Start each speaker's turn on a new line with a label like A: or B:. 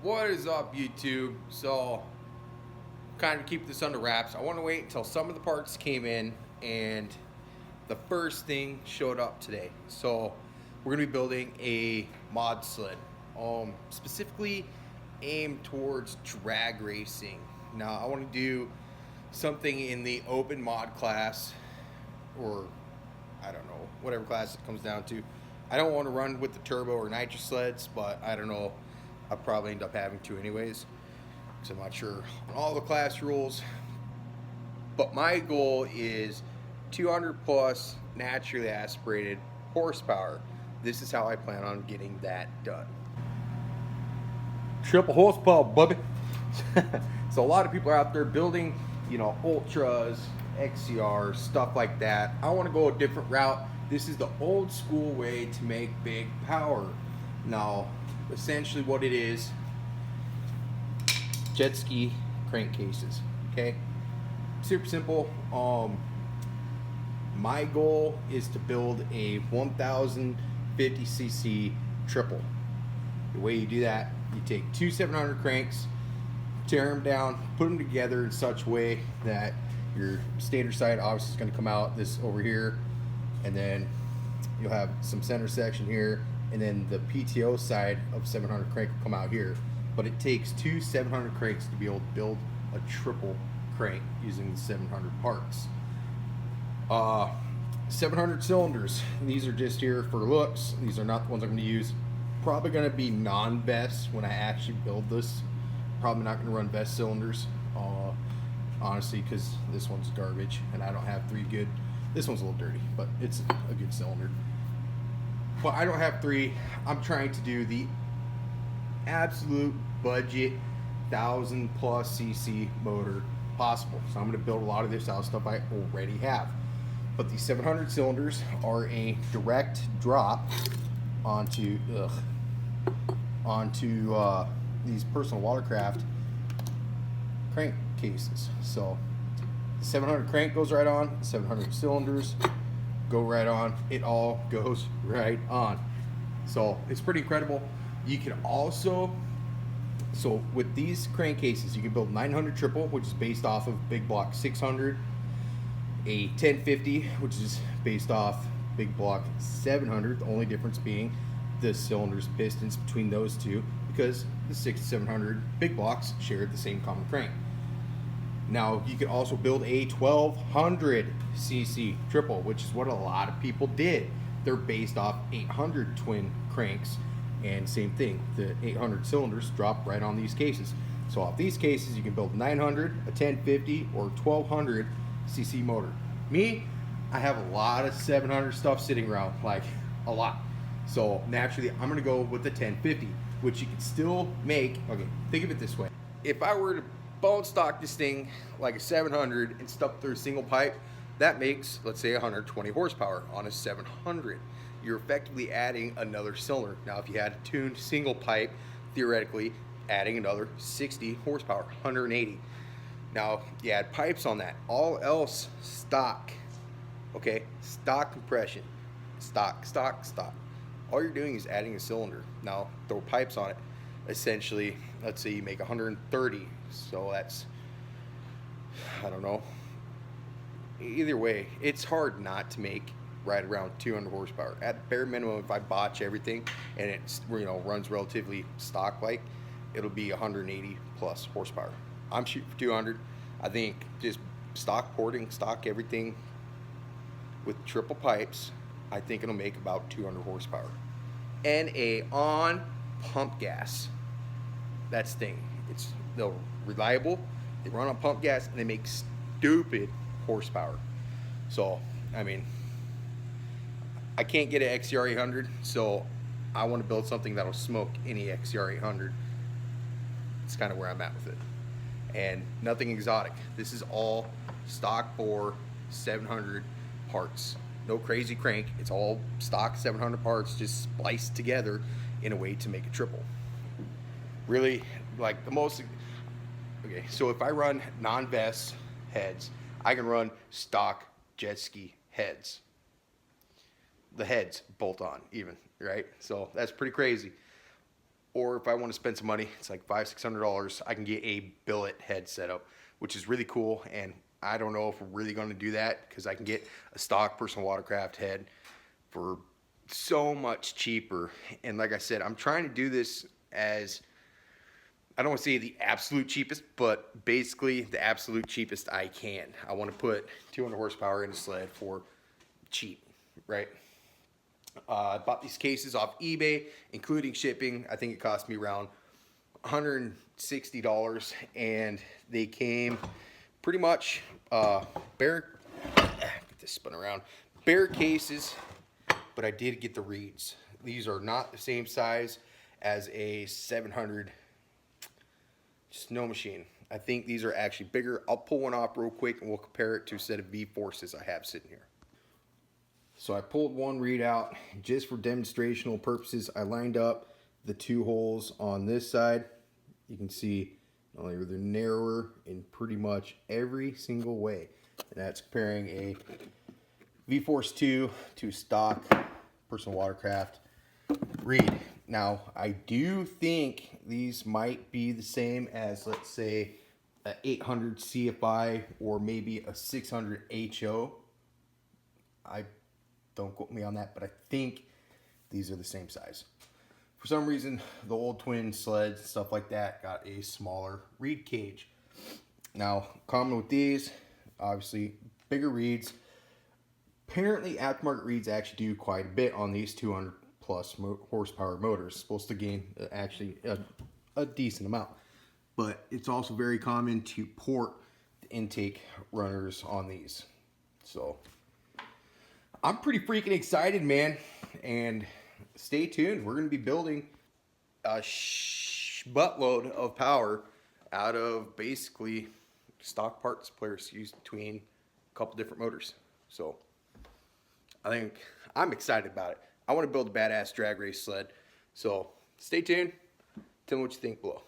A: What is up, YouTube? So, kind of keep this under wraps. I want to wait until some of the parts came in and the first thing showed up today. So, we're going to be building a mod sled, specifically aimed towards drag racing. Now, I want to do something in the open mod class, or I don't know, whatever class it comes down to. I don't want to run with the turbo or nitro sleds, but I don't know. I'll probably end up having to anyways, because I'm not sure on all the class rules. But my goal is 200 plus naturally aspirated horsepower. This is how I plan on getting that done. Triple horsepower, bubby. So a lot of people are out there building, ultras, XCR, stuff like that. I want to go a different route. This is the old school way to make big power. Now, essentially what it is, jet ski crankcases. Okay, super simple. My goal is to build a 1050cc triple. The way you do that, you take two 700 cranks, tear them down, put them together in such a way that your standard side obviously is going to come out this over here, and then you'll have some center section here, and then the PTO side of 700 crank will come out here. But it takes two 700 cranks to be able to build a triple crank using the 700 parts. 700 cylinders. These are just here for looks. These are not the ones I'm going to use. Probably going to be non-vest when I actually build this. Probably not going to run vest cylinders, honestly, because this one's garbage and I don't have three good. This one's a little dirty, but it's a good cylinder. But I don't have three. I'm trying to do the absolute budget 1000+ cc motor possible. So I'm going to build a lot of this out of stuff I already have. But these 700 cylinders are a direct drop onto these personal watercraft crank cases. So the 700 crank goes right on, 700 cylinders go right on, it all goes right on. So it's pretty incredible. You can also, so with these crankcases, you can build 900 triple, which is based off of big block 600, a 1050, which is based off big block 700, the only difference being the cylinders, pistons between those two, because the 600-700 big blocks share the same common crank. Now, you can also build a 1200 cc triple, which is what a lot of people did. They're based off 800 twin cranks, and same thing, the 800 cylinders drop right on these cases. So off these cases, you can build 900, a 1050, or 1200 cc motor. Me, I have a lot of 700 stuff sitting around, like a lot. So naturally, I'm gonna go with the 1050, which you can still make. Okay, think of it this way. If I were to bone stock this thing like a 700 and stuff through a single pipe, that makes, let's say, 120 horsepower on a 700. You're effectively adding another cylinder. Now, if you had a tuned single pipe, theoretically adding another 60 horsepower, 180. Now, you add pipes on that. All else stock. Okay, stock compression, stock. All you're doing is adding a cylinder. Now, throw pipes on it. Essentially, let's say you make 130, so that's, I don't know. Either way, it's hard not to make right around 200 horsepower. At bare minimum, if I botch everything and it runs relatively stock like, it'll be 180 plus horsepower. I'm shooting for 200. I think just stock porting, stock everything with triple pipes, I think it'll make about 200 horsepower. NA on pump gas. That's the thing. They're reliable, they run on pump gas, and they make stupid horsepower. So, I mean, I can't get an XCR 800, so I want to build something that'll smoke any XCR 800. It's kind of where I'm at with it. And nothing exotic. This is all stock bore 700 parts. No crazy crank. It's all stock 700 parts just spliced together in a way to make a triple. Really, like the most. Okay, so if I run non-vest heads, I can run stock jet ski heads. The heads bolt on even, right? So that's pretty crazy. or if I want to spend some money, it's like $500-600, I can get a billet head setup, which is really cool. And I don't know if we're really going to do that, because I can get a stock personal watercraft head for so much cheaper. And like I said, I'm trying to do this as, I don't want to say the absolute cheapest, but basically the absolute cheapest I can. I want to put 200 horsepower in a sled for cheap, right? I bought these cases off eBay, including shipping. I think it cost me around $160, and they came pretty much bare. Get this spun around. Bare cases, but I did get the reeds. These are not the same size as a 700 snow machine. I think these are actually bigger. I'll pull one off real quick and we'll compare it to a set of V-Forces I have sitting here. So I pulled one reed out just for demonstrational purposes. I lined up the 2 holes on this side. You can see not only are they narrower in pretty much every single way, and that's comparing a V-Force 2 to stock personal watercraft reed. Now, I do think these might be the same as, let's say, an 800 CFI or maybe a 600 HO. Don't quote me on that, but I think these are the same size. For some reason, the old twin sleds, stuff like that, got a smaller reed cage. Now, common with these, obviously, bigger reeds. Apparently, aftermarket reeds actually do quite a bit on these 200 plus horsepower motors. Supposed to gain actually a decent amount. But it's also very common to port the intake runners on these. So I'm pretty freaking excited, man. And stay tuned. We're going to be building a buttload of power out of basically stock parts players used between a couple different motors. So I think I'm excited about it. I want to build a badass drag race sled. So stay tuned. Tell me what you think below.